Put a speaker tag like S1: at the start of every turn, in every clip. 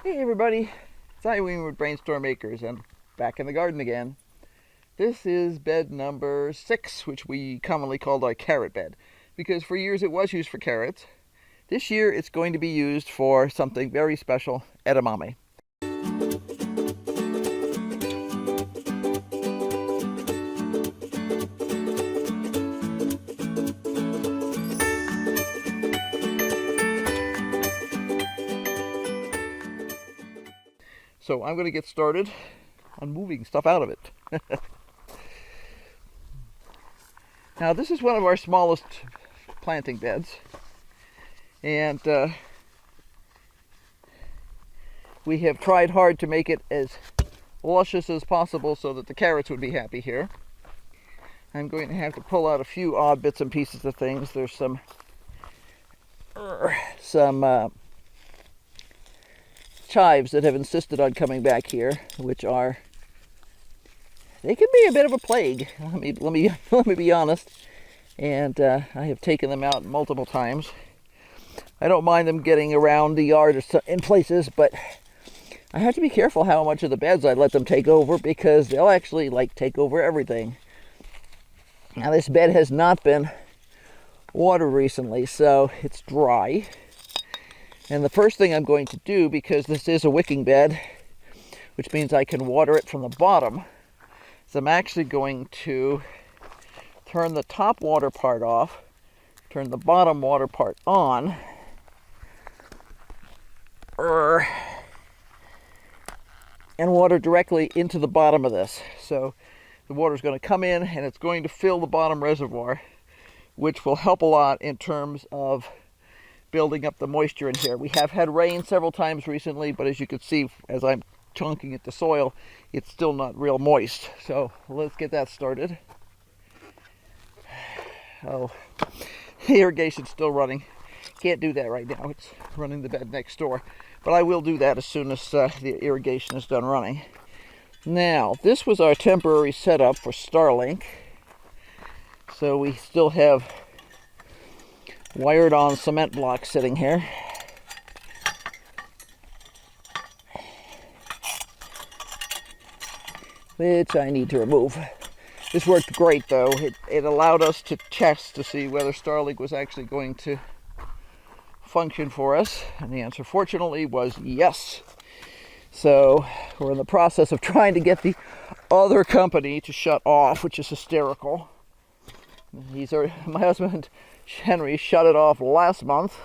S1: Hey everybody, it's Irene with BrainStormAcres and back in the garden again. This is bed number 6, which we commonly called our carrot bed, because for years it was used for carrots. This year it's going to be used for something very special, edamame. So I'm going to get started on moving stuff out of it. Now this is one of our smallest planting beds, and we have tried hard to make it as luscious as possible so that the carrots would be happy here. I'm going to have to pull out a few odd bits and pieces of things. There's some chives that have insisted on coming back here, which are, they can be a bit of a plague. Let me be honest. And I have taken them out multiple times. I don't mind them getting around the yard in places, but I have to be careful how much of the beds I let them take over, because they'll actually take over everything. Now this bed has not been watered recently, so it's dry. And the first thing I'm going to do, because this is a wicking bed, which means I can water it from the bottom, is I'm actually going to turn the top water part off, turn the bottom water part on, and water directly into the bottom of this. So the water is going to come in and it's going to fill the bottom reservoir, which will help a lot in terms of building up the moisture in here. We have had rain several times recently, but as you can see, as I'm chunking at the soil, it's still not real moist. So let's get that started. Oh, the irrigation's still running. Can't do that right now. It's running the bed next door. But I will do that as soon as the irrigation is done running. Now, this was our temporary setup for Starlink. So we still have wired on cement blocks sitting here. Which I need to remove. This worked great though. It allowed us to test to see whether Starlink was actually going to function for us. And the answer, fortunately, was yes. So we're in the process of trying to get the other company to shut off, which is hysterical. My husband Henry shut it off last month,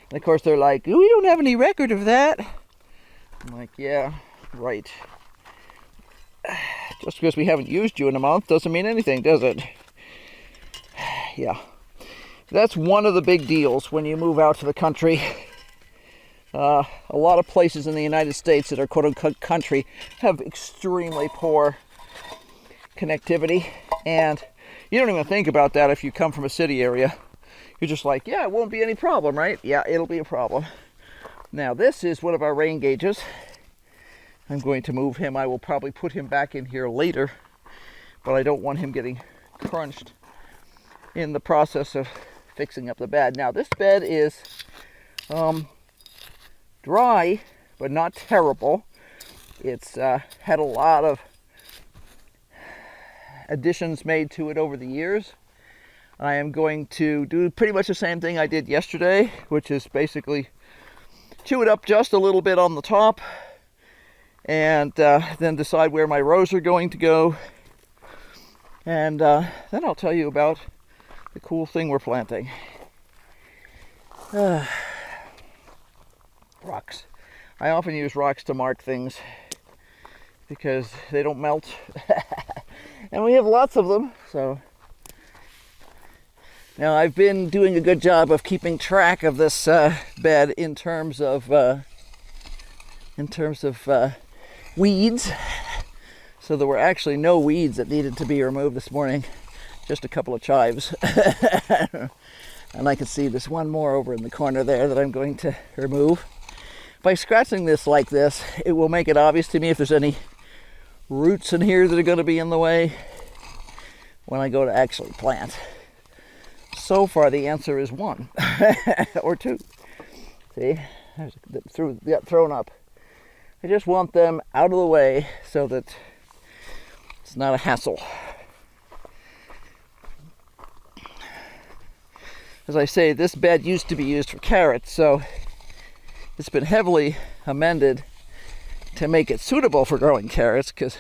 S1: and of course they're like, we don't have any record of that. I'm like, yeah, right. Just because we haven't used you in a month doesn't mean anything, does it? Yeah, that's one of the big deals when you move out to the country. A lot of places in the United States that are quote-unquote country have extremely poor connectivity, and you don't even think about that if you come from a city area. You're just like, yeah, it won't be any problem, right? Yeah, it'll be a problem. Now, this is one of our rain gauges. I'm going to move him. I will probably put him back in here later, but I don't want him getting crunched in the process of fixing up the bed. Now, this bed is dry, but not terrible. It's had a lot of additions made to it over the years. I am going to do pretty much the same thing I did yesterday, which is basically chew it up just a little bit on the top, and then decide where my rows are going to go. And then I'll tell you about the cool thing we're planting. Rocks. I often use rocks to mark things because they don't melt. And we have lots of them, so. Now, I've been doing a good job of keeping track of this bed in terms of weeds. So there were actually no weeds that needed to be removed this morning, just a couple of chives. And I can see there's one more over in the corner there that I'm going to remove. By scratching this like this, it will make it obvious to me if there's any roots in here that are going to be in the way when I go to actually plant. So far, the answer is 1 or 2. See, got thrown up. I just want them out of the way so that it's not a hassle. As I say, this bed used to be used for carrots, so it's been heavily amended to make it suitable for growing carrots, because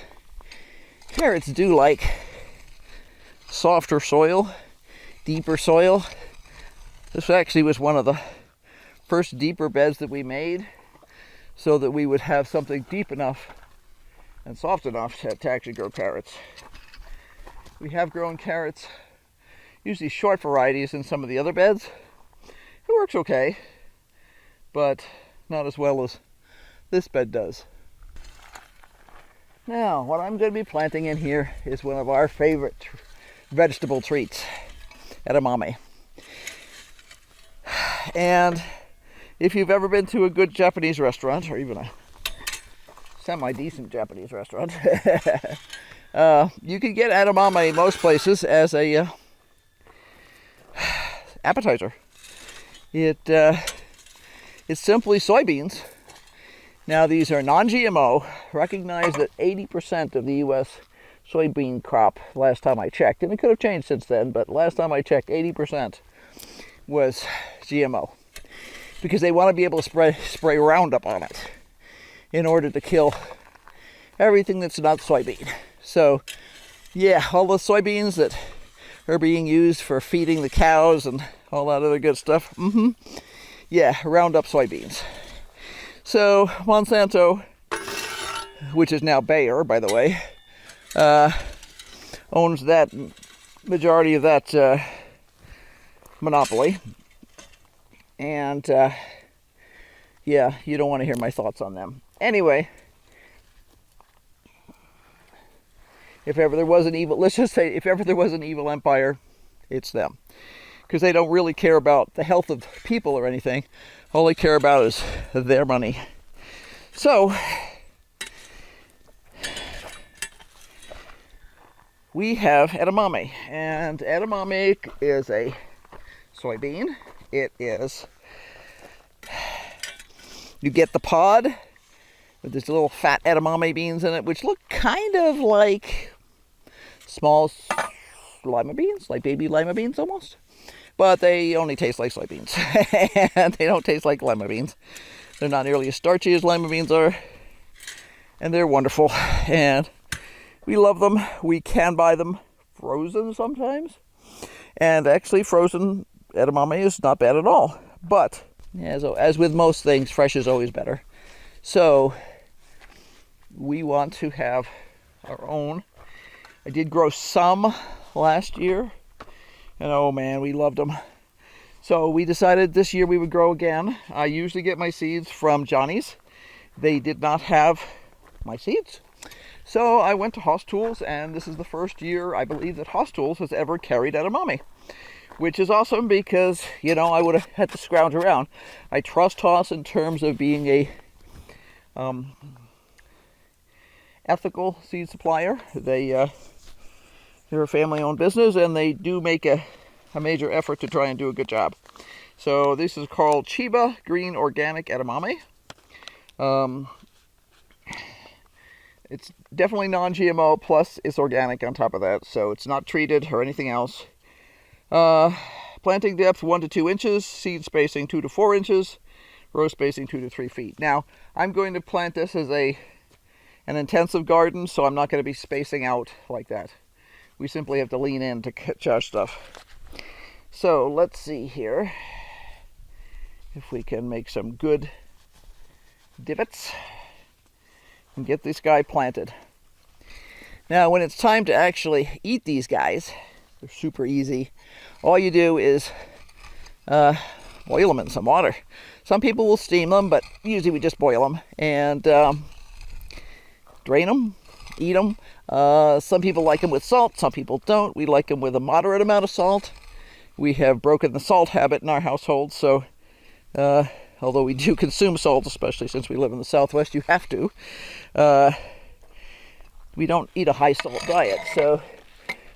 S1: carrots do like softer soil, deeper soil. This actually was one of the first deeper beds that we made so that we would have something deep enough and soft enough to actually grow carrots. We have grown carrots, usually short varieties, in some of the other beds. It works okay, but not as well as this bed does. Now, what I'm going to be planting in here is one of our favorite vegetable treats, edamame. And if you've ever been to a good Japanese restaurant, or even a semi-decent Japanese restaurant, you can get edamame most places as a appetizer. It's simply soybeans. Now, these are non-GMO. Recognize that 80% of the U.S. soybean crop, last time I checked, and it could have changed since then, but last time I checked, 80% was GMO. Because they want to be able to spray Roundup on it in order to kill everything that's not soybean. So, yeah, all the soybeans that are being used for feeding the cows and all that other good stuff, yeah, Roundup soybeans. So Monsanto, which is now Bayer, by the way, owns that majority of that monopoly. And yeah, you don't want to hear my thoughts on them. Anyway, if ever there was an evil, let's just say, if ever there was an evil empire, it's them. Because they don't really care about the health of people or anything. All they care about is their money. So, we have edamame. And edamame is a soybean. It is, you get the pod with these little fat edamame beans in it, which look kind of like small lima beans, like baby lima beans almost. But they only taste like soybeans, and they don't taste like lima beans. They're not nearly as starchy as lima beans are, and they're wonderful, and we love them. We can buy them frozen sometimes, and actually frozen edamame is not bad at all. But, as with most things, fresh is always better. So, we want to have our own. I did grow some last year, and oh man, we loved them. So we decided this year we would grow again. I usually get my seeds from Johnny's. They did not have my seeds. So I went to Hoss Tools, and this is the first year I believe that Hoss Tools has ever carried edamame, which is awesome because, you know, I would have had to scrounge around. I trust Hoss in terms of being a ethical seed supplier. They're a family-owned business, and they do make a major effort to try and do a good job. So this is called Chiba Green Organic Edamame. It's definitely non-GMO, plus it's organic on top of that, so it's not treated or anything else. Planting depth 1 to 2 inches, seed spacing 2 to 4 inches, row spacing 2 to 3 feet. Now, I'm going to plant this as an intensive garden, so I'm not going to be spacing out like that. We simply have to lean in to catch our stuff. So let's see here if we can make some good divots and get this guy planted. Now, when it's time to actually eat these guys, they're super easy. All you do is boil them in some water. Some people will steam them, but usually we just boil them and drain them, eat them. Some people like them with salt, some people don't. We like them with a moderate amount of salt. We have broken the salt habit in our household, so although we do consume salt, especially since we live in the Southwest, you have to. We don't eat a high salt diet, so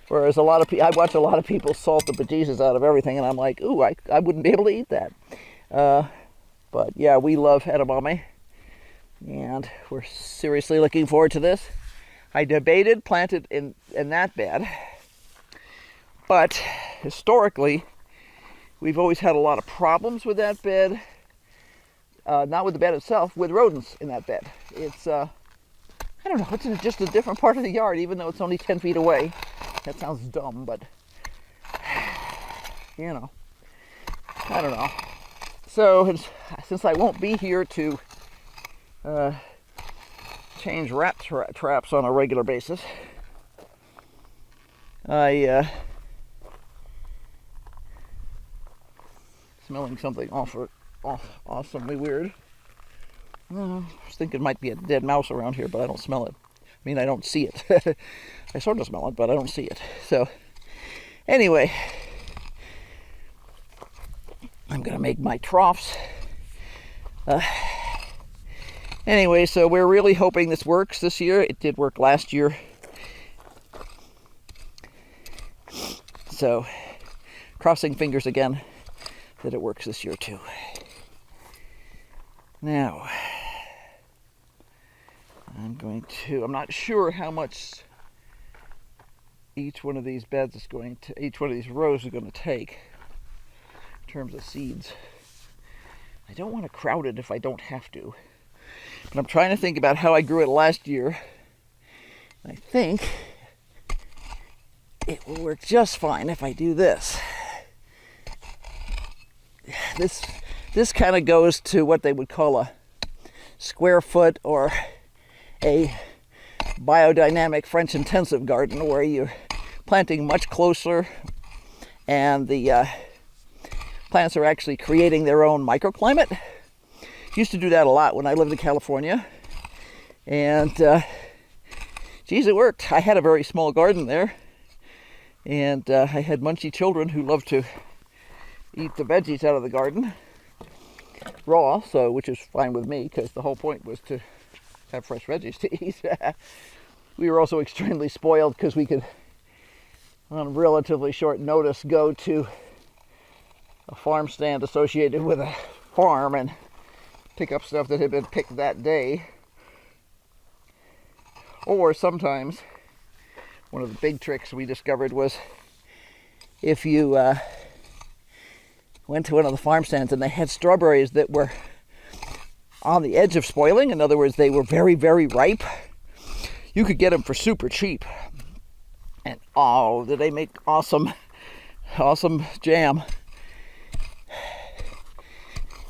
S1: whereas I watch a lot of people salt the bejesus out of everything, and I'm like, ooh, I wouldn't be able to eat that. But yeah, we love edamame. And we're seriously looking forward to this. I debated planted in that bed, but historically we've always had a lot of problems with that bed. Not with the bed itself, with rodents in that bed. It's I don't know, it's just a different part of the yard, even though it's only 10 feet away. That sounds dumb, but you know, I don't know. So since I won't be here to change rat traps on a regular basis, I smelling something awesomely weird. I was thinking it might be a dead mouse around here, but I don't smell it. I mean, I don't see it. I sort of smell it, but I don't see it. So anyway, I'm gonna make my troughs. Anyway, so we're really hoping this works this year. It did work last year. So, crossing fingers again that it works this year too. Now, I'm not sure how much each one of these beds is going to, each one of these rows is going to take in terms of seeds. I don't want to crowd it if I don't have to. But I'm trying to think about how I grew it last year. I think it will work just fine if I do this. This kind of goes to what they would call a square foot or a biodynamic French intensive garden, where you're planting much closer and the plants are actually creating their own microclimate. Used to do that a lot when I lived in California, and geez, it worked. I had a very small garden there, and I had munchy children who loved to eat the veggies out of the garden raw, so which is fine with me, because the whole point was to have fresh veggies to eat. We were also extremely spoiled because we could, on relatively short notice, go to a farm stand associated with a farm and pick up stuff that had been picked that day. Or sometimes, one of the big tricks we discovered was if you went to one of the farm stands and they had strawberries that were on the edge of spoiling, in other words, they were very, very ripe, you could get them for super cheap. And oh, did they make awesome jam.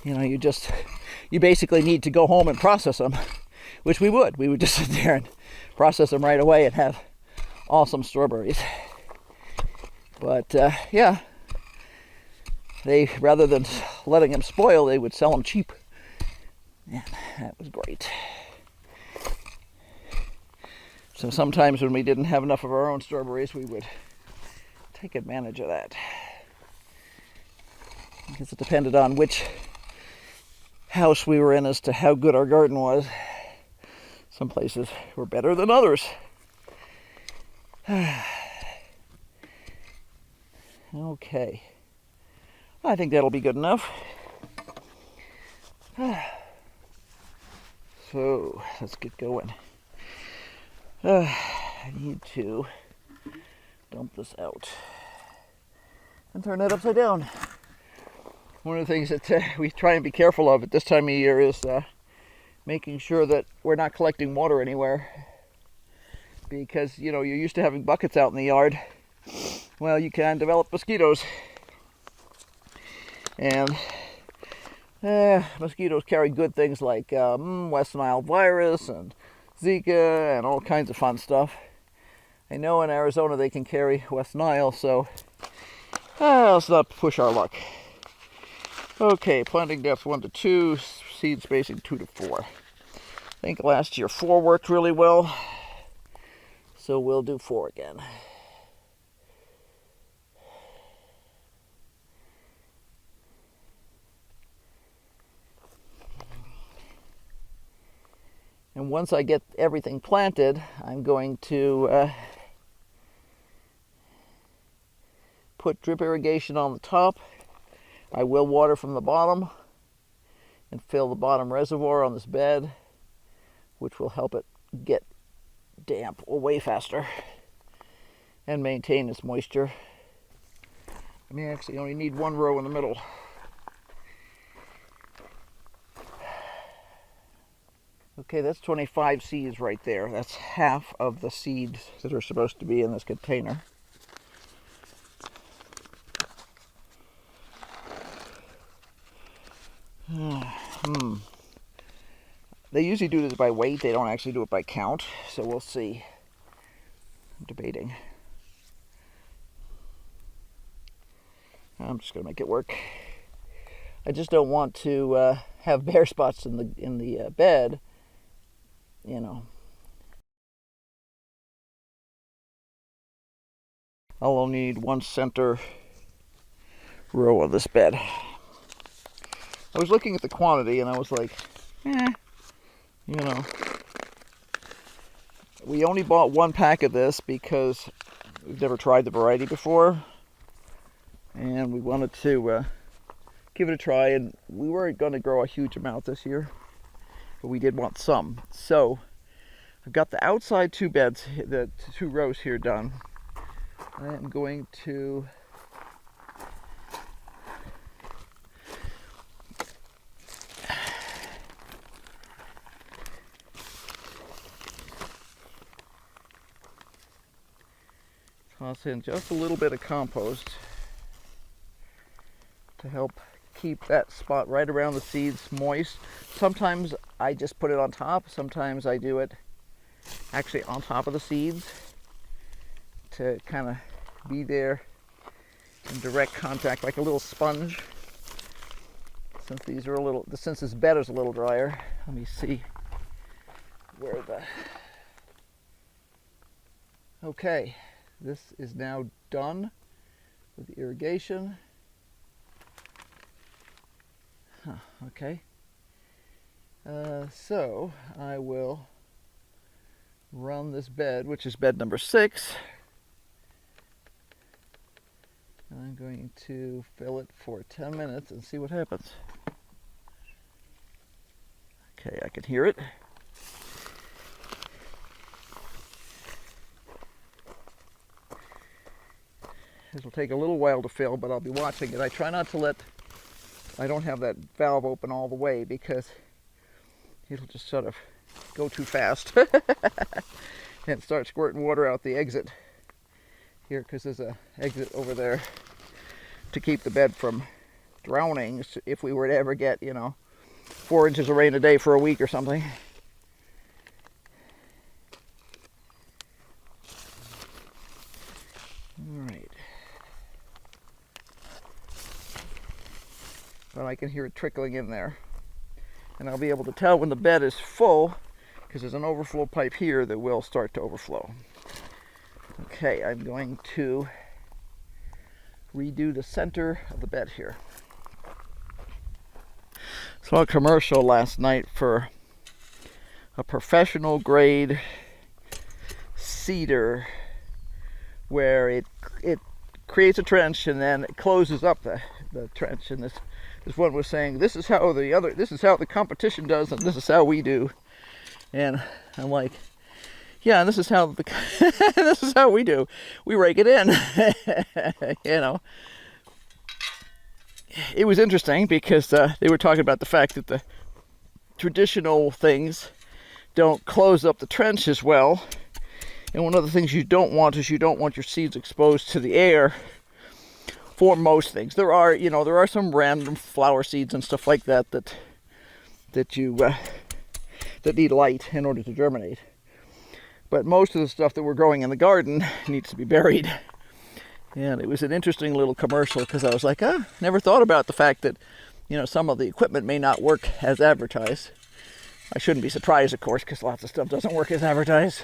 S1: You know, you basically need to go home and process them, which we would. We would just sit there and process them right away and have awesome strawberries. But yeah, they, rather than letting them spoil, they would sell them cheap. And that was great. So sometimes when we didn't have enough of our own strawberries, we would take advantage of that. Because it depended on which house we were in as to how good our garden was. Some places were better than others. Okay. I think that'll be good enough. So, let's get going. I need to dump this out and turn it upside down. One of the things that we try and be careful of at this time of year is making sure that we're not collecting water anywhere. Because, you know, you're used to having buckets out in the yard. Well, you can develop mosquitoes. And mosquitoes carry good things like West Nile virus and Zika and all kinds of fun stuff. I know in Arizona they can carry West Nile, so let's not push our luck. Okay, planting depth 1 to 2, seed spacing 2 to 4. I think last year 4 worked really well, so we'll do 4 again. And once I get everything planted, I'm going to put drip irrigation on the top. I will water from the bottom and fill the bottom reservoir on this bed. which will help it get damp way faster and maintain its moisture. I mean, actually only need one row in the middle. Okay, that's 25 seeds right there. That's half of the seeds that are supposed to be in this container. They usually do this by weight. They don't actually do it by count, so we'll see. I'm debating. I'm just gonna make it work. I just don't want to have bare spots in the bed, you know. I'll only need one center row of this bed. I was looking at the quantity and I was like, you know, we only bought one pack of this because we've never tried the variety before, and we wanted to give it a try, and we weren't going to grow a huge amount this year, but we did want some. So I've got the outside two beds, the two rows here done. I am going to toss in just a little bit of compost to help keep that spot right around the seeds moist. Sometimes I just put it on top. Sometimes I do it actually on top of the seeds to kind of be there in direct contact, like a little sponge. Since these are since this bed is a little drier, let me see where okay. This is now done with the irrigation. Okay. So I will run this bed, which is bed number 6. And I'm going to fill it for 10 minutes and see what happens. Okay, I can hear it. This will take a little while to fill, but I'll be watching it. I try not to I don't have that valve open all the way because it'll just sort of go too fast and start squirting water out the exit here, because there's an exit over there to keep the bed from drowning if we were to ever get, 4 inches of rain a day for a week or something. All right. But I can hear it trickling in there. And I'll be able to tell when the bed is full, because there's an overflow pipe here that will start to overflow. Okay, I'm going to redo the center of the bed here. Saw a commercial last night for a professional grade seeder where it creates a trench and then it closes up the trench, and this one was saying this is how the competition does and this is how we do. And I'm like, yeah, and this is how this is how we do. We rake it in. It was interesting because they were talking about the fact that the traditional things don't close up the trench as well. And one of the things you don't want is you don't want your seeds exposed to the air for most things. There are some random flower seeds and stuff like that that need light in order to germinate. But most of the stuff that we're growing in the garden needs to be buried. And it was an interesting little commercial because I was like, never thought about the fact that, some of the equipment may not work as advertised. I shouldn't be surprised, of course, because lots of stuff doesn't work as advertised.